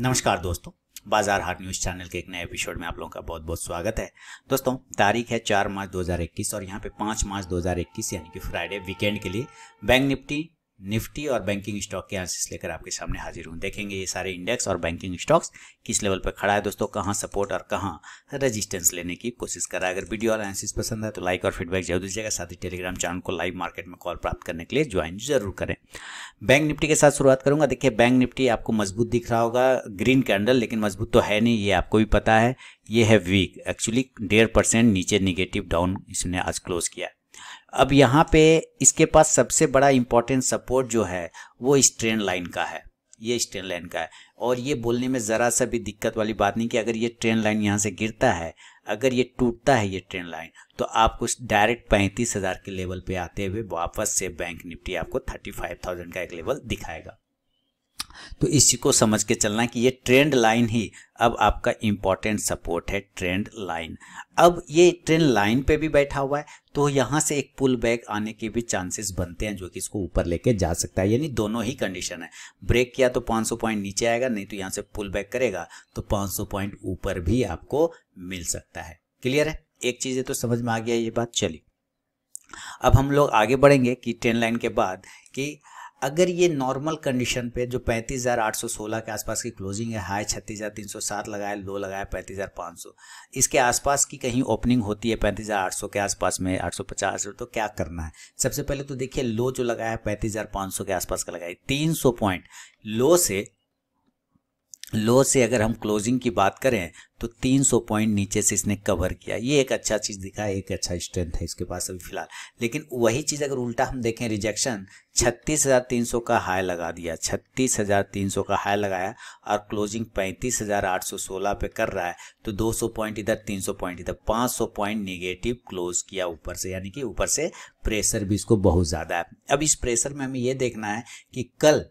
नमस्कार दोस्तों, बाजार हाट न्यूज चैनल के एक नए एपिसोड में आप लोगों का बहुत बहुत स्वागत है। दोस्तों, तारीख है 4 मार्च 2021 और यहाँ पे 5 मार्च 2021 यानी कि फ्राइडे वीकेंड के लिए बैंक निफ्टी और बैंकिंग स्टॉक के एनालिसिस लेकर आपके सामने हाजिर हूँ। देखेंगे ये सारे इंडेक्स और बैंकिंग स्टॉक्स किस लेवल पर खड़ा है दोस्तों, कहाँ सपोर्ट और कहाँ रेजिस्टेंस लेने की कोशिश कर रहा है। अगर वीडियो और एनालिसिस पसंद है तो लाइक और फीडबैक जरूर दीजिएगा। साथ ही टेलीग्राम चैनल को लाइव मार्केट में कॉल प्राप्त करने के लिए ज्वाइन जरूर करें। बैंक निफ्टी के साथ शुरुआत करूंगा। देखिए, बैंक निफ्टी आपको मजबूत दिख रहा होगा, ग्रीन कैंडल, लेकिन मजबूत तो है नहीं, ये आपको भी पता है। ये है वीक, एक्चुअली 1.5% नीचे निगेटिव डाउन इसने आज क्लोज किया। अब यहाँ पे इसके पास सबसे बड़ा इंपॉर्टेंट सपोर्ट जो है वो इस ट्रेंड लाइन का है, ये इस ट्रेंड लाइन का है। और ये बोलने में ज़रा सा भी दिक्कत वाली बात नहीं कि अगर ये ट्रेंड लाइन यहाँ से गिरता है, अगर ये टूटता है ये ट्रेंड लाइन, तो आपको डायरेक्ट 35,000 के लेवल पे आते हुए वापस से बैंक निफ्टी आपको 35,000 का एक लेवल दिखाएगा। तो इसी को समझ के चलना कि ये ट्रेंड लाइन ही अब आपका इंपॉर्टेंट सपोर्ट है, ट्रेंड लाइन। अब ये ट्रेंड लाइन पे भी बैठा हुआ है, तो यहाँ से एक पुल बैक आने के भी चांसेस बनते हैं जो कि इसको ऊपर लेके जा सकता है। यानी दोनों ही कंडीशन है, ब्रेक किया तो 500 पॉइंट नीचे आएगा, नहीं तो यहाँ से पुल बैक करेगा तो 500 पॉइंट ऊपर भी आपको मिल सकता है। क्लियर है, एक चीज़ तो समझ में आ गया ये बात। चलिए अब हम लोग आगे बढ़ेंगे कि ट्रेंड लाइन के बाद कि अगर ये नॉर्मल कंडीशन पे जो 35,816 के आसपास की क्लोजिंग है, हाई 36,307 लगाया, लो लगाया 35,500, इसके आसपास की कहीं ओपनिंग होती है 35,800 के आसपास में, 850, तो क्या करना है। सबसे पहले तो देखिए, लो जो लगाया है 35,500 के आसपास का लगाया, 300 पॉइंट लो से अगर हम क्लोजिंग की बात करें तो 300 पॉइंट नीचे से इसने कवर किया। ये एक अच्छा चीज़ दिखा है, एक अच्छा स्ट्रेंथ है इसके पास अभी फिलहाल। लेकिन वही चीज़ अगर उल्टा हम देखें, रिजेक्शन 36,300 का हाई लगा दिया, 36,300 का हाई लगाया और क्लोजिंग 35,816 पे कर रहा है, तो 200 पॉइंट इधर, 300 पॉइंट इधर, 500 पॉइंट निगेटिव क्लोज किया ऊपर से। यानी कि ऊपर से प्रेशर भी इसको बहुत ज़्यादा है। अब इस प्रेशर में हमें ये देखना है कि कल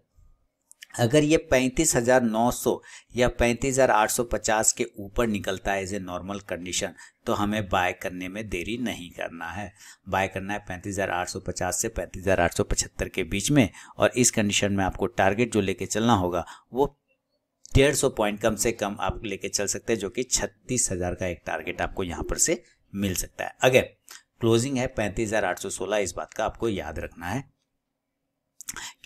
अगर ये 35,900 या 35,850 के ऊपर निकलता है एज ए नॉर्मल कंडीशन, तो हमें बाय करने में देरी नहीं करना है। बाय करना है 35,850 से 35,875 के बीच में। और इस कंडीशन में आपको टारगेट जो लेके चलना होगा वो 150 पॉइंट कम से कम आप लेके चल सकते हैं, जो कि 36,000 का एक टारगेट आपको यहाँ पर से मिल सकता है। अगर क्लोजिंग है 35,816, इस बात का आपको याद रखना है,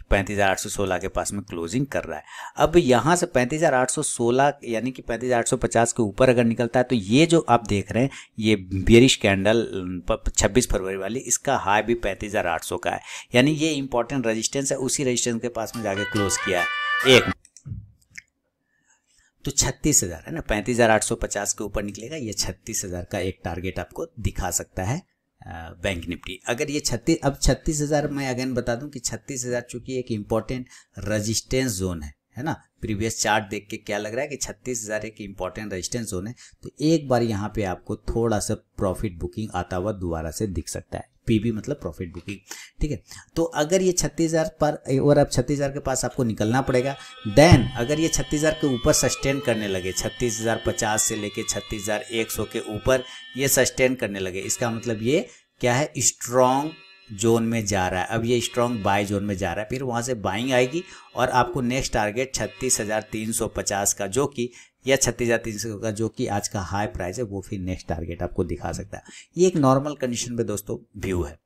35,816 के पास में क्लोजिंग कर रहा है। अब यहाँ से 35,816 यानी कि 35,850 के ऊपर अगर निकलता है, तो ये जो आप देख रहे हैं ये बेरिश कैंडल 26 फरवरी वाली, इसका हाई भी 35,800 का है। यानी ये इंपॉर्टेंट रेजिस्टेंस है, उसी रेजिस्टेंस के पास में जाके क्लोज किया है एक, तो 36,000 है ना, 35,850 के ऊपर निकलेगा, ये 36,000 का एक टारगेट आपको दिखा सकता है बैंक निफ्टी। अगर ये 36,000 मैं अगेन बता दूं कि 36,000 चूंकि एक इंपॉर्टेंट रेजिस्टेंस जोन है ना। प्रीवियस चार्ट देख के क्या लग रहा है कि 36,000 एक इंपॉर्टेंट रेजिस्टेंस जोन है, तो एक बार यहाँ पे आपको थोड़ा सा प्रॉफिट बुकिंग आता हुआ दोबारा से दिख सकता है। पीबी मतलब प्रॉफिट बुकिंग, ठीक है। तो अगर ये 36,000 पर, और अब 36,000 के पास आपको निकलना पड़ेगा। देन अगर ये 36,000 के ऊपर सस्टेन करने लगे, 36,050 से लेके 36,100 के ऊपर ये सस्टेन करने लगे, इसका मतलब ये क्या है, स्ट्रॉन्ग जोन में जा रहा है। अब ये स्ट्रॉन्ग बाय जोन में जा रहा है, फिर वहाँ से बाइंग आएगी और आपको नेक्स्ट टारगेट 36,350 का, जो कि या 36,300 का जो कि आज का हाई प्राइस है, वो फिर नेक्स्ट टारगेट आपको दिखा सकता है। ये एक नॉर्मल कंडीशन पे दोस्तों व्यू है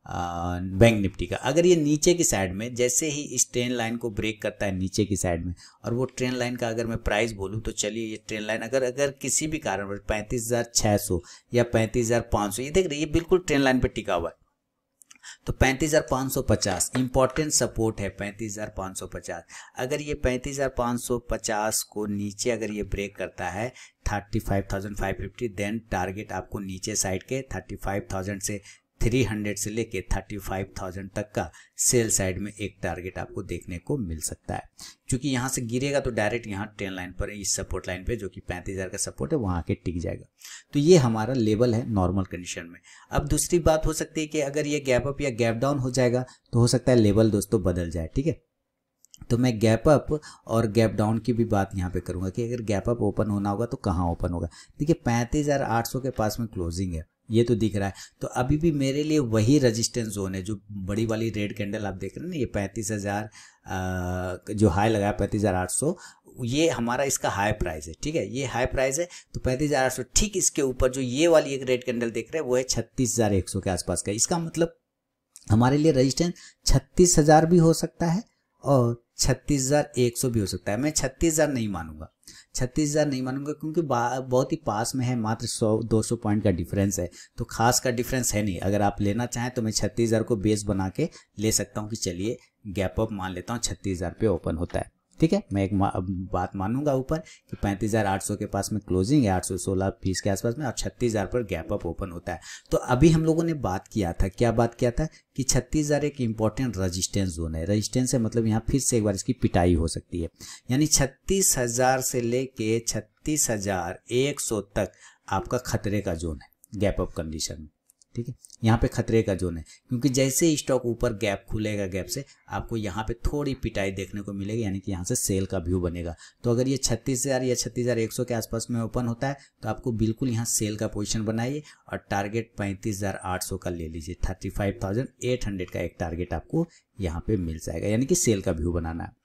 बैंक निफ्टी का। अगर ये नीचे की साइड में, जैसे ही इस ट्रेंड लाइन को ब्रेक करता है नीचे की साइड में, और वो ट्रेंड लाइन का अगर मैं प्राइस बोलूँ तो चलिए, ये ट्रेंड लाइन अगर किसी भी कारण 35,600 या 35,500, ये देख रहे, ये बिल्कुल ट्रेंड लाइन पे टिका हुआ है, तो 35,550 इंपॉर्टेंट सपोर्ट है। 35,550 अगर ये 35,550 को नीचे अगर ये ब्रेक करता है 35,550, देन टारगेट आपको नीचे साइड के 35,000 से 300 से लेके 35,000 तक का सेल साइड में एक टारगेट आपको देखने को मिल सकता है। क्योंकि यहाँ से गिरेगा तो डायरेक्ट यहाँ ट्रेंड लाइन पर, इस सपोर्ट लाइन पे जो कि 35,000 का सपोर्ट है, वहाँ आके टिक जाएगा। तो ये हमारा लेवल है नॉर्मल कंडीशन में। अब दूसरी बात हो सकती है कि अगर ये गैप अप या गैप डाउन हो जाएगा तो हो सकता है लेवल दोस्तों बदल जाए, ठीक है। तो मैं गैप अप और गैप डाउन की भी बात यहाँ पे करूँगा कि अगर गैप अप ओपन होना होगा तो कहाँ ओपन होगा। देखिए 35,800 के पास में क्लोजिंग है, ये तो दिख रहा है। तो अभी भी मेरे लिए वही रेजिस्टेंस जोन है, जो बड़ी वाली रेड कैंडल आप देख रहे हैं ना, ये 35,000 जो हाई लगाया 35,800, ये हमारा इसका हाई प्राइस है, ठीक है, ये हाई प्राइस है। तो 35,800 ठीक इसके ऊपर जो ये वाली एक रेड कैंडल देख रहे हैं वो है 36,100 के आसपास का। इसका मतलब हमारे लिए रेजिस्टेंस 36,000 भी हो सकता है और 36,100 भी हो सकता है। मैं 36,000 नहीं मानूंगा, 36,000 नहीं मानूंगा, क्योंकि बहुत ही पास में है, मात्र 100-200 पॉइंट का डिफरेंस है, तो खास का डिफरेंस है नहीं। अगर आप लेना चाहें तो मैं 36,000 को बेस बना के ले सकता हूं कि चलिए गैप अप मान लेता हूं, 36,000 पे ओपन होता है, ठीक है। मैं एक बात मानूंगा ऊपर कि 35,800 के पास में क्लोजिंग है, 816 फीस के आसपास में, और 36,000 पर गैप अप ओपन होता है। तो अभी हम लोगों ने बात किया था, क्या बात किया था कि 36,000 एक इंपॉर्टेंट रेजिस्टेंस जोन है। रेजिस्टेंस है मतलब यहाँ फिर से एक बार इसकी पिटाई हो सकती है, यानी 36,000 से लेके 36,100 तक आपका खतरे का जोन है गैप अप कंडीशन में, ठीक है। यहाँ पे खतरे का जोन है, क्योंकि जैसे ही स्टॉक ऊपर गैप खुलेगा, गैप से आपको यहाँ पे थोड़ी पिटाई देखने को मिलेगी, यानी कि यहाँ से सेल का व्यू बनेगा। तो अगर ये 36,000 या 36,100 के आसपास में ओपन होता है तो आपको बिल्कुल यहाँ सेल का पोजीशन बनाइए और टारगेट 35,800 का ले लीजिए। 35,800 का एक टारगेट आपको यहाँ पे मिल जाएगा, यानी कि सेल का व्यू बनाना है।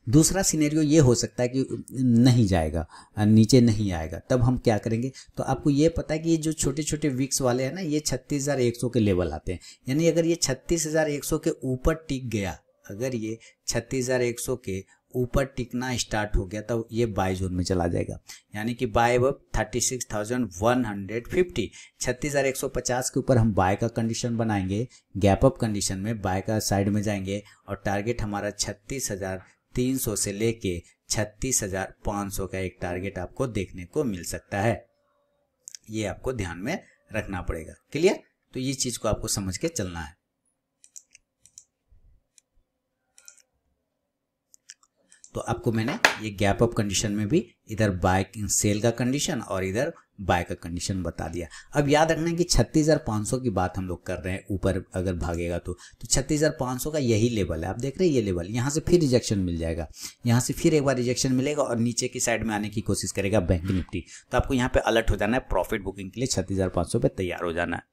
दूसरा सिनेरियो ये हो सकता है कि नहीं जाएगा, नीचे नहीं आएगा, तब हम क्या करेंगे। तो आपको ये पता है कि ये जो छोटे छोटे विक्स वाले हैं ना, ये 36,100 के लेवल आते हैं, यानी अगर ये 36,100 के ऊपर टिक गया, अगर ये 36,100 के ऊपर टिकना स्टार्ट हो गया तब ये बाय जोन में चला जाएगा, यानी कि बाय अब 36,150, 36,150 के ऊपर हम बाय का कंडीशन बनाएंगे, गैप अप कंडीशन में बाय का साइड में जाएंगे और टारगेट हमारा 36,300 से लेके 36,500 का एक टारगेट आपको देखने को मिल सकता है। ये आपको ध्यान में रखना पड़ेगा, क्लियर। तो ये चीज को आपको समझ के चलना है। तो आपको मैंने ये गैप अप कंडीशन में भी इधर बाय सेल का कंडीशन और इधर बाय का कंडीशन बता दिया। अब याद रखना कि 36,500 की बात हम लोग कर रहे हैं, ऊपर अगर भागेगा तो 36,500 का यही लेवल है, आप देख रहे हैं ये लेवल, यहाँ से फिर रिजेक्शन मिल जाएगा, यहाँ से फिर एक बार रिजेक्शन मिलेगा और नीचे की साइड में आने की कोशिश करेगा बैंक निफ्टी। तो आपको यहाँ पे अलर्ट हो जाना है, प्रॉफिट बुकिंग के लिए 36,500 पे तैयार हो जाना है।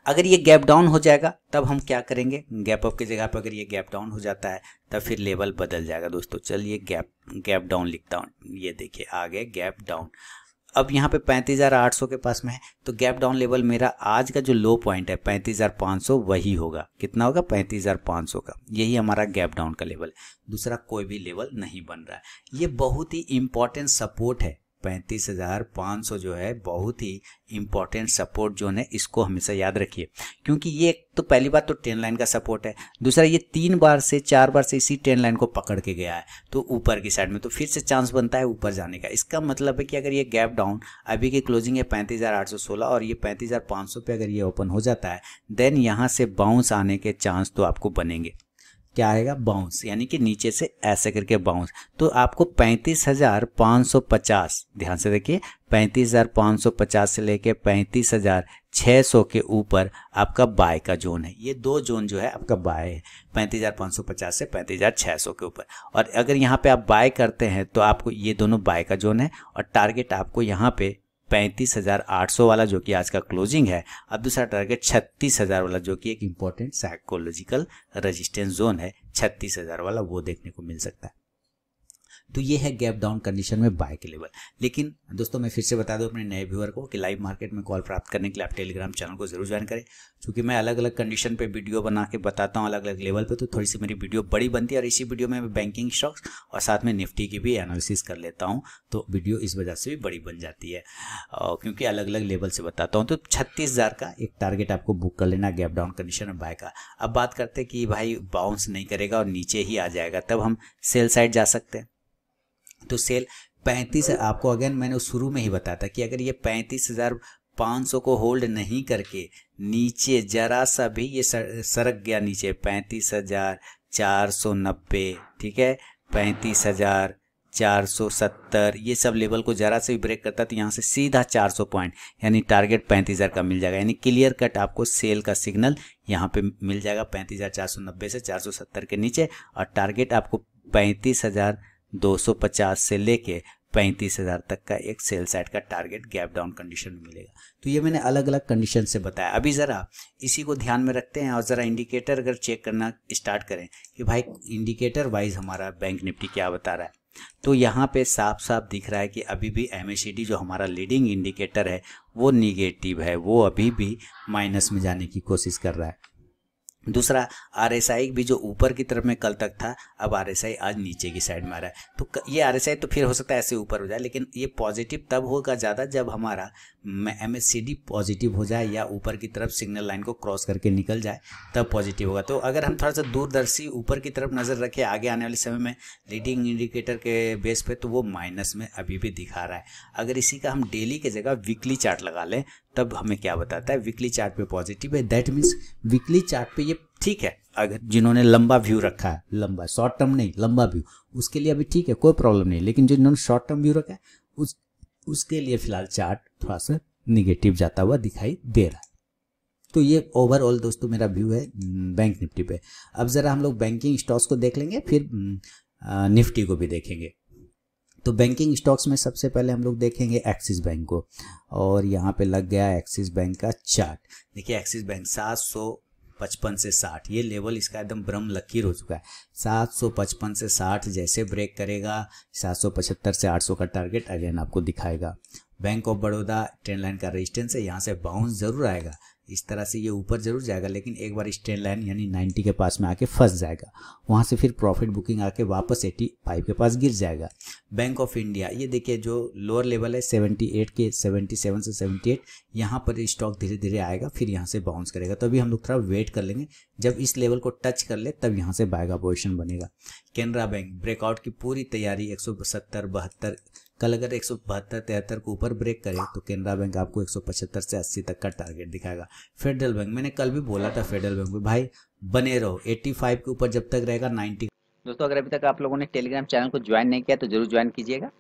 अगर ये गैप डाउन हो जाएगा तब हम क्या करेंगे, गैप अप की जगह पर अगर ये गैप डाउन हो जाता है तब फिर लेवल बदल जाएगा दोस्तों। चलिए गैप डाउन लिखता हूँ, ये देखिए आ गए गैप डाउन। अब यहाँ पे 35,800 के पास में है, तो गैप डाउन लेवल मेरा आज का जो लो पॉइंट है 35,500 वही होगा। कितना होगा, 35,500 का, यही हमारा गैप डाउन का लेवल है, दूसरा कोई भी लेवल नहीं बन रहा है। ये बहुत ही इंपॉर्टेंट सपोर्ट है, 35,500 जो है बहुत ही इंपॉर्टेंट सपोर्ट जोन है, इसको हमेशा याद रखिए, क्योंकि ये तो पहली बात तो ट्रेंड लाइन का सपोर्ट है, दूसरा ये 3 बार से 4 बार से इसी ट्रेंड लाइन को पकड़ के गया है, तो ऊपर की साइड में तो फिर से चांस बनता है ऊपर जाने का। इसका मतलब है कि अगर ये गैप डाउन, अभी की क्लोजिंग है 35,816 और ये 35,500 पे अगर ये ओपन हो जाता है, देन यहाँ से बाउंस आने के चांस तो आपको बनेंगे। क्या आएगा, बाउंस, यानी कि नीचे से ऐसे करके बाउंस। तो आपको 35,550, ध्यान से देखिए, 35,550 से लेके 35,600 के ऊपर आपका बाय का जोन है। ये दो जोन जो है आपका बाय है, 35,550 से 35,600 के ऊपर। और अगर यहाँ पे आप बाय करते हैं तो आपको ये दोनों बाय का जोन है और टारगेट आपको यहाँ पे 35,800 वाला जो कि आज का क्लोजिंग है, अब दूसरा टारगेट 36,000 वाला जो कि एक इंपॉर्टेंट साइकोलॉजिकल रेजिस्टेंस जोन है, 36,000 वाला, वो देखने को मिल सकता है। तो ये है गैप डाउन कंडीशन में बाय के लेवल। लेकिन दोस्तों मैं फिर से बता दूं अपने नए व्यूअर को कि लाइव मार्केट में कॉल प्राप्त करने के लिए आप टेलीग्राम चैनल को जरूर ज्वाइन करें, क्योंकि मैं अलग अलग कंडीशन पे वीडियो बना के बताता हूं, अलग अलग लेवल पे, तो थोड़ी सी मेरी वीडियो बड़ी बनती है और इसी वीडियो में मैं बैंकिंग स्टॉक्स और साथ में निफ्टी की भी एनालिसिस कर लेता हूँ, तो वीडियो इस वजह से भी बड़ी बन जाती है, क्योंकि अलग अलग लेवल से बताता हूँ। तो 36,000 का एक टारगेट आपको बुक कर लेना गैप डाउन कंडीशन में बाय का। अब बात करते हैं कि भाई बाउंस नहीं करेगा और नीचे ही आ जाएगा, तब हम सेल साइड जा सकते हैं। तो सेल 35, आपको अगेन मैंने शुरू में ही बताया था कि अगर ये 35,500 को होल्ड नहीं करके नीचे जरा सा भी ये सरक गया नीचे 35,490, ठीक है, 35,470, ये सब लेवल को जरा से भी ब्रेक करता तो यहाँ से सीधा 400 पॉइंट यानी टारगेट 35,000 का मिल जाएगा, यानी क्लियर कट आपको सेल का सिग्नल यहाँ पे मिल जाएगा 35,490 से 470 के नीचे, और टारगेट आपको 35,250 से लेके 35,000 तक का एक सेल साइड का टारगेट गैप डाउन कंडीशन में मिलेगा। तो ये मैंने अलग अलग कंडीशन से बताया। अभी ज़रा इसी को ध्यान में रखते हैं और ज़रा इंडिकेटर अगर चेक करना स्टार्ट करें कि भाई इंडिकेटर वाइज हमारा बैंक निफ्टी क्या बता रहा है, तो यहाँ पे साफ साफ दिख रहा है कि अभी भी MACD जो हमारा लीडिंग इंडिकेटर है वो निगेटिव है, वो अभी भी माइनस में जाने की कोशिश कर रहा है। दूसरा RSI भी जो ऊपर की तरफ में कल तक था, अब RSI आज नीचे की साइड में आ रहा है। तो ये RSI तो फिर हो सकता है ऐसे ऊपर हो जाए, लेकिन ये पॉजिटिव तब होगा ज़्यादा जब हमारा MACD पॉजिटिव हो जाए या ऊपर की तरफ सिग्नल लाइन को क्रॉस करके निकल जाए, तब पॉजिटिव होगा। तो अगर हम थोड़ा सा दूरदर्शी ऊपर की तरफ नज़र रखें आगे आने वाले समय में लीडिंग इंडिकेटर के बेस पे, तो वो माइनस में अभी भी दिखा रहा है। अगर इसी का हम डेली के जगह वीकली चार्ट लगा लें तब हमें क्या बताता है, वीकली चार्ट पे पॉजिटिव है। दैट मीन्स वीकली चार्ट पे ये ठीक है। अगर जिन्होंने लंबा व्यू रखा है, लंबा शॉर्ट टर्म नहीं लंबा व्यू, उसके लिए अभी ठीक है, कोई प्रॉब्लम नहीं। लेकिन जिन्होंने शॉर्ट टर्म व्यू रखा है उसके लिए फिलहाल चार्ट थोड़ा सा निगेटिव जाता हुआ दिखाई दे रहा है। तो ये ओवरऑल दोस्तों मेरा व्यू है बैंक निफ्टी पे। अब ज़रा हम लोग बैंकिंग स्टॉक्स को देख लेंगे, फिर निफ्टी को भी देखेंगे। तो बैंकिंग स्टॉक्स में सबसे पहले हम लोग देखेंगे एक्सिस बैंक को, और यहाँ पे लग गया एक्सिस बैंक का चार्ट। देखिए एक्सिस बैंक 755 से 60 ये लेवल इसका एकदम ब्रह्म लकीर हो चुका है। 755 से 60 जैसे ब्रेक करेगा 775 से 800 का टारगेट अगेन आपको दिखाएगा। Bank of Baroda trend line का रेजिस्टेंस है, यहाँ से बाउंस जरूर आएगा, इस तरह से ये ऊपर जरूर जाएगा, लेकिन एक बार स्ट्रेट लाइन यानी 90 के पास में आके फंस जाएगा, वहाँ से फिर प्रॉफिट बुकिंग आके वापस 85 के पास गिर जाएगा। बैंक ऑफ इंडिया ये देखिए जो लोअर लेवल है 78 के 77 से 78, यहाँ पर स्टॉक धीरे धीरे आएगा, फिर यहाँ से बाउंस करेगा। तो अभी हम लोग थोड़ा वेट कर लेंगे, जब इस लेवल को टच कर ले तब यहाँ से बाय का पोजिशन बनेगा। कैनरा बैंक ब्रेकआउट की पूरी तैयारी 170 72, कल अगर 172 73 को ऊपर ब्रेक करे तो कैनरा बैंक आपको 175 से 80 तक का टारगेट दिखाएगा। फेडरल बैंक मैंने कल भी बोला था, फेडरल बैंक में भाई बने रहो 85 के ऊपर जब तक रहेगा 90। दोस्तों अगर अभी तक आप लोगों ने टेलीग्राम चैनल को ज्वाइन नहीं किया तो जरूर ज्वाइन कीजिएगा।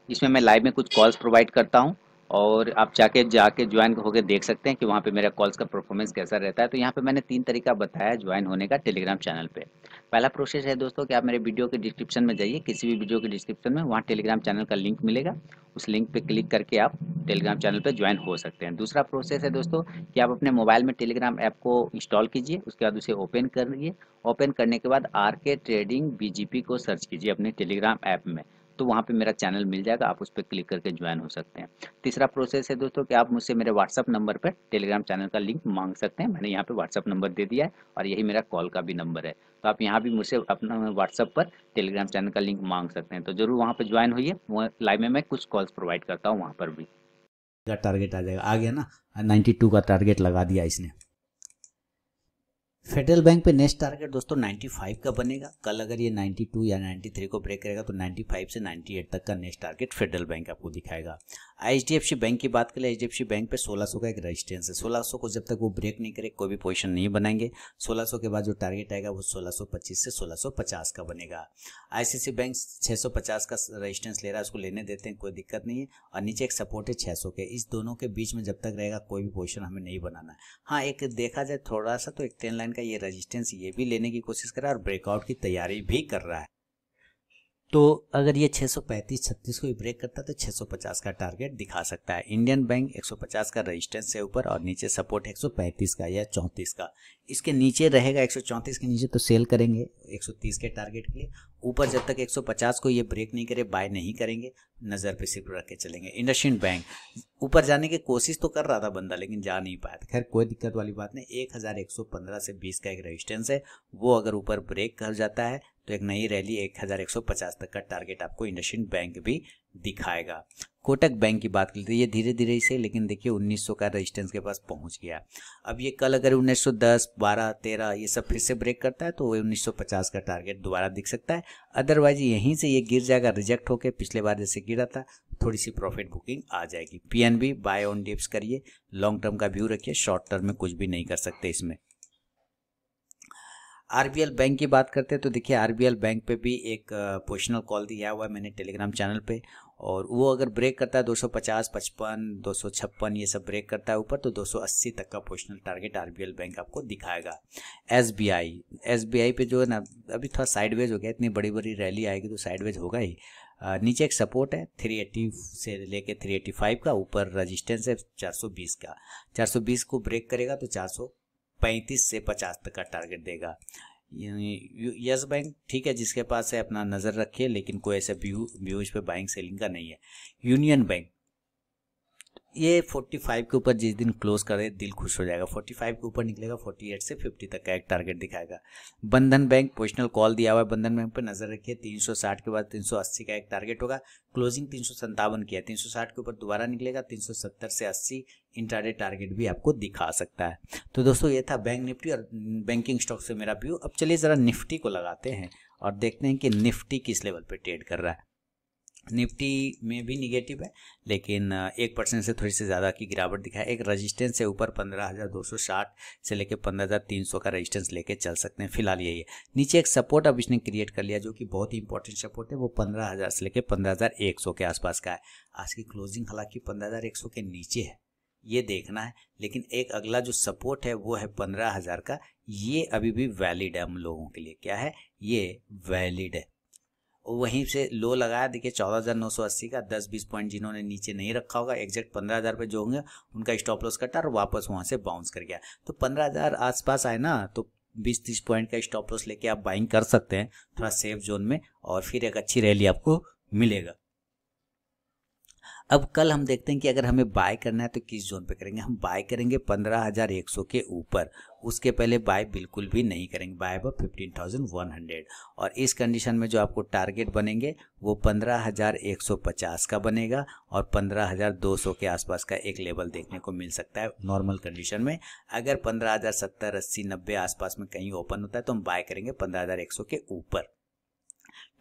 इसमें मैं लाइव में कुछ कॉल्स प्रोवाइड करता हूं और आप जाके ज्वाइन होकर देख सकते हैं कि वहाँ पे मेरा कॉल्स का परफॉर्मेंस कैसा रहता है। तो यहाँ पे मैंने 3 तरीका बताया ज्वाइन होने का टेलीग्राम चैनल पे। पहला प्रोसेस है दोस्तों कि आप मेरे वीडियो के डिस्क्रिप्शन में जाइए, किसी भी वीडियो के डिस्क्रिप्शन में वहाँ टेलीग्राम चैनल का लिंक मिलेगा, उस लिंक पे क्लिक करके आप टेलीग्राम चैनल पे ज्वाइन हो सकते हैं। दूसरा प्रोसेस है दोस्तों कि आप अपने मोबाइल में टेलीग्राम ऐप को इंस्टॉल कीजिए, उसके बाद उसे ओपन करिए। ओपन करने के बाद RK ट्रेडिंग BGP को सर्च कीजिए अपने टेलीग्राम ऐप में, तो वहाँ पे मेरा चैनल मिल जाएगा, आप उस पर क्लिक करके ज्वाइन हो सकते हैं। तीसरा प्रोसेस है दोस्तों कि आप मुझसे मेरे व्हाट्सअप नंबर पर टेलीग्राम चैनल का लिंक मांग सकते हैं। मैंने यहाँ पे व्हाट्सअप नंबर दे दिया है और यही मेरा कॉल का भी नंबर है, तो आप यहाँ भी मुझसे अपना व्हाट्सअप पर टेलीग्राम चैनल का लिंक मांग सकते हैं। तो जरूर वहाँ पर ज्वाइन होइए, लाइव में मैं कुछ कॉल्स प्रोवाइड करता हूँ वहाँ पर भी। टारगेट आ जाएगा, आ गया ना, 92 का टारगेट लगा दिया इसने। फेडरल बैंक पे नेक्स्ट टारगेट दोस्तों 95 का बनेगा। कल अगर ये 92 या 93 को ब्रेक करेगा तो 95 से 98 तक का नेक्स्ट टारगेट फेडरल बैंक आपको दिखाएगा। HDFC बैंक की बात करें, HDFC बैंक पे 1600 का एक रेजिस्टेंस है। 1600 को जब तक वो ब्रेक नहीं करे कोई भी पोजीशन नहीं बनाएंगे। 1600 के बाद जो टारगेट आएगा वो 1625 से 1650 का बनेगा। ICICI बैंक 650 का रेजिस्टेंस ले रहा है, उसको लेने देते हैं, कोई दिक्कत नहीं है। और नीचे एक सपोर्ट है 600 के, इस दोनों के बीच में जब तक रहेगा कोई भी पोजीशन हमें नहीं बनाना है। हाँ एक देखा जाए थोड़ा सा तो एक ट्रेंड लाइन का ये रेजिस्टेंस ये भी लेने की कोशिश कर रहा है और ब्रेकआउट की तैयारी भी कर रहा है। तो अगर ये 635-36 को ब्रेक करता है तो 650 का टारगेट दिखा सकता है। इंडियन बैंक 150 का रेजिस्टेंस है ऊपर और नीचे सपोर्ट 135 का या 34 का, इसके नीचे रहेगा 134 के नीचे तो सेल करेंगे 130 के टारगेट के लिए। ऊपर जब तक 150 को ये ब्रेक नहीं करे बाय नहीं करेंगे, नज़र पे सिर्फ रख के चलेंगे। इंडसइंड बैंक ऊपर जाने की कोशिश तो कर रहा था बंदा लेकिन जा नहीं पाया था, खैर कोई दिक्कत वाली बात नहीं। 1115 से 20 का एक रेजिस्टेंस है, वो अगर ऊपर ब्रेक कर जाता है तो एक नई रैली 1150 तक का टारगेट आपको इंडसइंड बैंक भी दिखाएगा। कोटक बैंक की बात करते ये धीरे धीरे इसे, लेकिन देखिए 1900 का रेजिस्टेंस के पास पहुंच गया। अब ये कल अगर 1910, 12, 13 ये सब फिर से ब्रेक करता है तो 1950 का टारगेट दोबारा दिख सकता है। अदरवाइज यहीं से ये गिर जाएगा, रिजेक्ट होकर पिछले बार जैसे गिरा था, थोड़ी सी प्रॉफिट बुकिंग आ जाएगी। PNB बाय ऑन डिप्स करिए, लॉन्ग टर्म का व्यू रखिए, शॉर्ट टर्म में कुछ भी नहीं कर सकते इसमें। RBL बैंक की बात करते हैं तो देखिए RBL बैंक पे भी एक पोजिशनल कॉल दिया हुआ है मैंने टेलीग्राम चैनल पे, और वो अगर ब्रेक करता है 250, 55, 256 ये सब ब्रेक करता है ऊपर तो 280 तक का पोजिशनल टारगेट RBL बैंक आपको दिखाएगा। SBI पे जो है ना अभी थोड़ा साइडवेज हो गया, इतनी बड़ी बड़ी रैली आएगी तो साइडवेज होगा ही। नीचे एक सपोर्ट है 380 से लेके 385 का, ऊपर रजिस्टेंस है 420 का। 420 को ब्रेक करेगा तो 435 से 50 तक का टारगेट देगा। यस बैंक ठीक है, जिसके पास है अपना नज़र रखिए, लेकिन कोई ऐसा व्यू इस पे बाइंग सेलिंग का नहीं है। यूनियन बैंक ये 45 के ऊपर जिस दिन क्लोज करे दिल खुश हो जाएगा, 45 के ऊपर निकलेगा, 48 से 50 तक का एक टारगेट दिखाएगा। बंधन बैंक पोजिशनल कॉल दिया हुआ है, बंधन बैंक पे नजर रखिए, 360 के बाद 380 का एक टारगेट होगा। क्लोजिंग 357 किया, 360 के ऊपर दोबारा निकलेगा, 370 से 80 इंट्राडे टारगेट भी आपको दिखा सकता है। तो दोस्तों ये था बैंक निफ्टी और बैंकिंग स्टॉक से मेरा व्यू। अब चलिए जरा निफ्टी को लगाते हैं और देखते हैं कि निफ्टी किस लेवल पे ट्रेड कर रहा है। निफ्टी में भी निगेटिव है, लेकिन 1% से थोड़ी सी ज़्यादा की गिरावट दिखाई। एक रेजिस्टेंस है ऊपर 15,260 से लेके 15,300 का रेजिस्टेंस लेके चल सकते हैं, फिलहाल यही है। नीचे एक सपोर्ट अब इसने क्रिएट कर लिया जो कि बहुत ही इंपॉर्टेंट सपोर्ट है, वो 15,000 से लेके 15,100 के आसपास का है। आज की क्लोजिंग हालांकि 15,100 के नीचे है, ये देखना है, लेकिन एक अगला जो सपोर्ट है वो है 15,000 का। ये अभी भी वैलिड है हम लोगों के लिए। क्या है ये? वैलिड है। वहीं से लो लगाया, देखिए 14,980 का, 10-20 पॉइंट जिन्होंने नीचे नहीं रखा होगा, एग्जैक्ट 15,000 पे जो होंगे उनका स्टॉप लॉस कटा और वापस वहां से बाउंस कर गया। तो 15,000 आसपास आए ना, तो 20-30 पॉइंट का स्टॉप लॉस लेके आप बाइंग कर सकते हैं थोड़ा सेफ जोन में, और फिर एक अच्छी रैली आपको मिलेगा। अब कल हम देखते हैं कि अगर हमें बाय करना है तो किस जोन पे करेंगे। हम बाय करेंगे 15,100 के ऊपर, उसके पहले बाय बिल्कुल भी नहीं करेंगे, बाय अब 15,100। और इस कंडीशन में जो आपको टारगेट बनेंगे वो 15,150 का बनेगा और 15,200 के आसपास का एक लेवल देखने को मिल सकता है नॉर्मल कंडीशन में। अगर 15,070, 80, 90 आसपास में कहीं ओपन होता है तो हम बाय करेंगे 15,100 के ऊपर,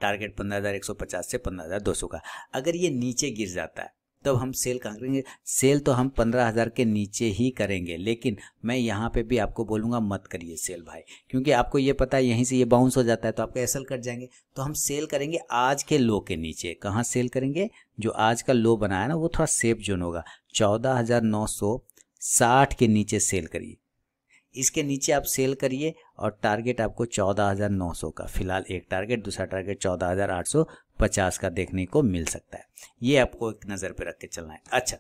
टारगेट 15,150 से 15,200 का। अगर ये नीचे गिर जाता है तब हम सेल कहाँ करेंगे? सेल तो हम 15,000 के नीचे ही करेंगे, लेकिन मैं यहाँ पे भी आपको बोलूँगा मत करिए सेल भाई, क्योंकि आपको ये पता है यहीं से ये बाउंस हो जाता है तो आपका एसएल कट जाएंगे। तो हम सेल करेंगे आज के लो के नीचे। कहाँ सेल करेंगे? जो आज का लो बनाया ना वो थोड़ा सेफ जोन होगा, 14,960 के नीचे सेल करिए। इसके नीचे आप सेल करिए और टारगेट आपको 14,900 का, फिलहाल एक टारगेट, दूसरा टारगेट 14,850 का देखने को मिल सकता है। ये आपको एक नज़र पे रख के चलना है। अच्छा,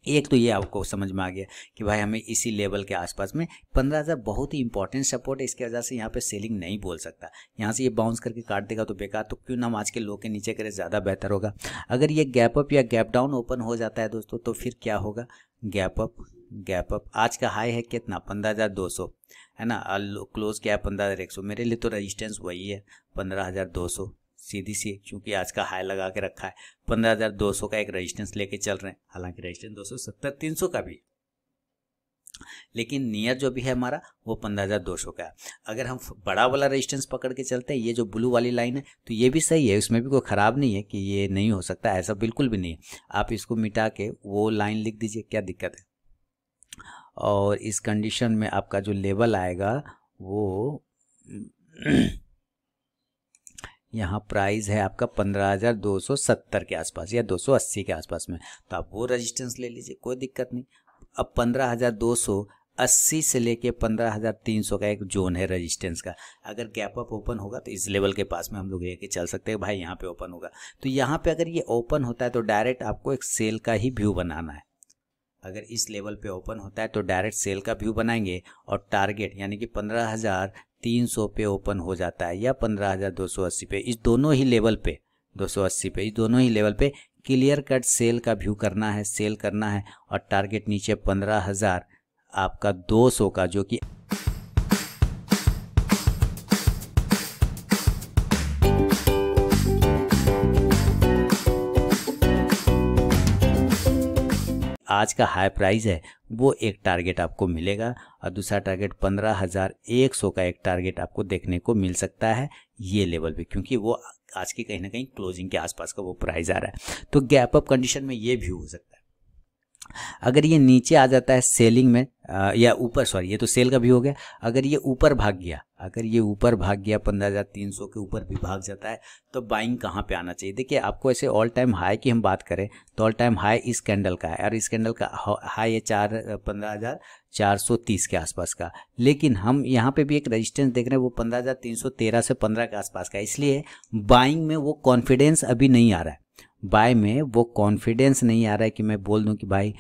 एक तो ये आपको समझ में आ गया कि भाई हमें इसी लेवल के आसपास में 15,000 बहुत ही इंपॉर्टेंट सपोर्ट है, इसकी वजह से यहाँ पे सेलिंग नहीं बोल सकता। यहाँ से ये बाउंस करके काट देगा तो बेकार, तो क्यों ना हम आज के लो के नीचे करें, ज़्यादा बेहतर होगा। अगर ये गैप अप या गैप डाउन ओपन हो जाता है दोस्तों तो फिर क्या होगा? गैप अप आज का हाई है कितना? 15,200 है ना, क्लोज किया 15,100। मेरे लिए तो रेजिस्टेंस वही है 15,200 सीधी सी, क्योंकि आज का हाई लगा के रखा है। 15,200 का एक रेजिस्टेंस लेके चल रहे हैं, हालांकि रेजिस्टेंस 270, 300 का भी, लेकिन नियर जो भी है हमारा वो 15,200 का है। अगर हम बड़ा वाला रेजिस्टेंस पकड़ के चलते हैं, ये जो ब्लू वाली लाइन है, तो ये भी सही है, उसमें भी कोई ख़राब नहीं है कि ये नहीं हो सकता, ऐसा बिल्कुल भी नहीं है। आप इसको मिटा के वो लाइन लिख दीजिए, क्या दिक्कत है। और इस कंडीशन में आपका जो लेवल आएगा वो यहाँ प्राइस है आपका 15,270 के आसपास या 280 के आसपास में, तो आप वो रेजिस्टेंस ले लीजिए, कोई दिक्कत नहीं। अब 15,280 से लेके 15,300 का एक जोन है रेजिस्टेंस का। अगर गैप अप ओपन होगा तो इस लेवल के पास में हम लोग लेके चल सकते हैं, भाई यहाँ पे ओपन होगा। तो यहाँ पे अगर ये ओपन होता है तो डायरेक्ट आपको एक सेल का ही व्यू बनाना है। अगर इस लेवल पे ओपन होता है तो डायरेक्ट सेल का व्यू बनाएंगे और टारगेट यानी कि 15,300 पे ओपन हो जाता है या 15,280 पे, इस दोनों ही लेवल पे, 280 पे, इस दोनों ही लेवल पे क्लियर कट सेल का व्यू करना है, सेल करना है। और टारगेट नीचे 15,000 आपका 200 का, जो कि आज का हाई प्राइस है, वो एक टारगेट आपको मिलेगा। और दूसरा टारगेट 15,100 का एक टारगेट आपको देखने को मिल सकता है ये लेवल पे, क्योंकि वो आज की कहीं ना कहीं क्लोजिंग के आसपास का वो प्राइस आ रहा है। तो गैप अप कंडीशन में ये व्यू हो सकता है। अगर ये नीचे आ जाता है सेलिंग में, या ऊपर, सॉरी ये तो सेल का भी हो गया। अगर ये ऊपर भाग गया, अगर ये ऊपर भाग गया 15,300 के ऊपर भी भाग जाता है तो बाइंग कहाँ पे आना चाहिए? देखिए आपको ऐसे ऑल टाइम हाई की हम बात करें तो ऑल टाइम हाई इस कैंडल का है और इस कैंडल का हाई है 15,430 के आसपास का, लेकिन हम यहाँ पे भी एक रेजिस्टेंस देख रहे हैं वो 15,313 से 15 के आसपास का, इसलिए बाइंग में वो कॉन्फिडेंस अभी नहीं आ रहा है। बाय में वो कॉन्फिडेंस नहीं आ रहा है कि मैं बोल दूं कि भाई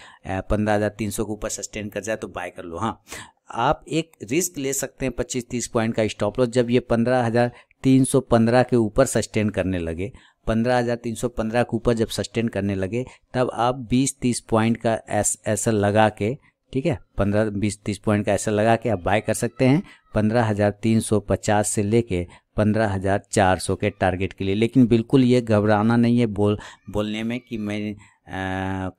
15,300 के ऊपर सस्टेन कर जाए तो बाय कर लो। हाँ, आप एक रिस्क ले सकते हैं 25-30 पॉइंट का स्टॉप लॉस। जब ये 15,315 के ऊपर सस्टेन करने लगे, 15,315 के ऊपर जब सस्टेन करने लगे, तब आप 20-30 पॉइंट का ऐसा लगा के, ठीक है, 15-20-30 पॉइंट का ऐसा लगा के आप बाय कर सकते हैं 15,350 से लेके 15,400 के टारगेट के लिए। लेकिन बिल्कुल ये घबराना नहीं है बोलने में कि मैं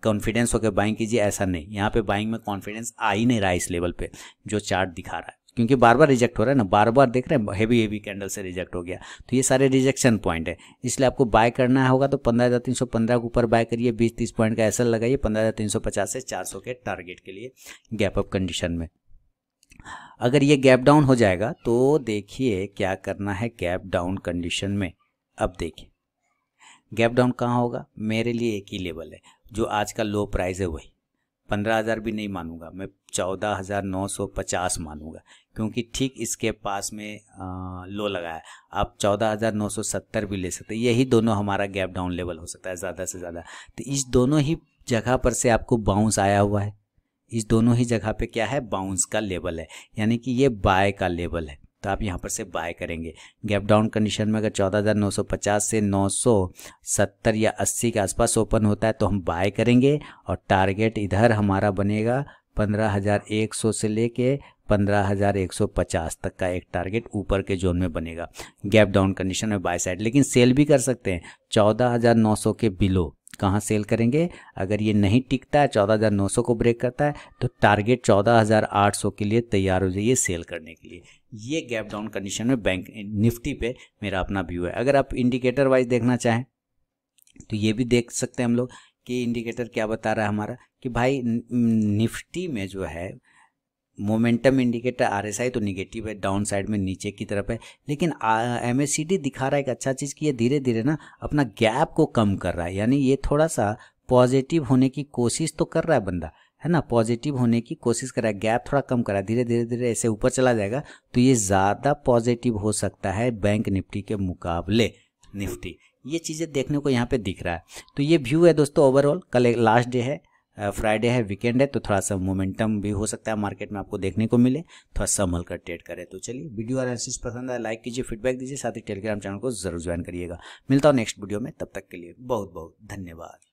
कॉन्फिडेंस होकर बाइंग कीजिए, ऐसा नहीं। यहाँ पे बाइंग में कॉन्फिडेंस आ ही नहीं रहा है इस लेवल पे जो चार्ट दिखा रहा है, क्योंकि बार बार रिजेक्ट हो रहा है ना, बार बार देख रहे हैं हेवी कैंडल से रिजेक्ट हो गया, तो ये सारे रिजेक्शन पॉइंट है। इसलिए आपको बाय करना होगा तो 15,315 के ऊपर बाय करिए, 20-30 पॉइंट का ऐसा लगाइए 15,350 से 400 के टारगेट के लिए गैप अप कंडीशन में। अगर ये गैप डाउन हो जाएगा तो देखिए क्या करना है गैप डाउन कंडीशन में। अब देखिए गैप डाउन कहाँ होगा, मेरे लिए एक ही लेवल है जो आज का लो प्राइस है, वही 15,000 भी नहीं मानूंगा मैं, 14,950 मानूंगा, क्योंकि ठीक इसके पास में लो लगा है। आप 14,970 भी ले सकते हैं, यही दोनों हमारा गैप डाउन लेवल हो सकता है ज़्यादा से ज़्यादा। तो इस दोनों ही जगह पर से आपको बाउंस आया हुआ है, इस दोनों ही जगह पे क्या है, बाउंस का लेवल है, यानी कि ये बाय का लेवल है, तो आप यहाँ पर से बाय करेंगे। गैप डाउन कंडीशन में अगर 14,950 से 970 या 80 के आसपास ओपन होता है तो हम बाय करेंगे, और टारगेट इधर हमारा बनेगा 15,100 से लेके 15,150 तक का एक टारगेट ऊपर के जोन में बनेगा गैप डाउन कंडीशन में बाय साइड। लेकिन सेल भी कर सकते हैं 14,900 के बिलो। कहाँ सेल करेंगे? अगर ये नहीं टिकता है 14,900 को ब्रेक करता है तो टारगेट 14,800 के लिए तैयार हो जाइए सेल करने के लिए। ये गैप डाउन कंडीशन में बैंक निफ्टी पे मेरा अपना व्यू है। अगर आप इंडिकेटर वाइज देखना चाहें तो ये भी देख सकते हैं हम लोग कि इंडिकेटर क्या बता रहा है हमारा, कि भाई निफ्टी में जो है मोमेंटम इंडिकेटर RSI तो निगेटिव है, डाउन साइड में नीचे की तरफ है, लेकिन MACD दिखा रहा है एक अच्छा चीज़ कि ये धीरे धीरे ना अपना गैप को कम कर रहा है, यानी ये थोड़ा सा पॉजिटिव होने की कोशिश तो कर रहा है बंदा, है ना, पॉजिटिव होने की कोशिश कर रहा है, गैप थोड़ा कम कर रहा है, धीरे धीरे ऐसे ऊपर चला जाएगा तो ये ज़्यादा पॉजिटिव हो सकता है बैंक निफ्टी के मुकाबले निफ्टी। ये चीज़ें देखने को यहाँ पे दिख रहा है। तो ये व्यू है दोस्तों ओवरऑल। कल एक लास्ट डे है, फ्राइडे है, वीकेंड है, तो थोड़ा सा मोमेंटम भी हो सकता है मार्केट में आपको देखने को मिले, थोड़ा संभल कर ट्रेड करें। तो चलिए, वीडियो एनालिसिस पसंद आया लाइक कीजिए, फीडबैक दीजिए, साथ ही टेलीग्राम चैनल को जरूर ज्वाइन करिएगा। मिलता हूँ नेक्स्ट वीडियो में, तब तक के लिए बहुत बहुत धन्यवाद।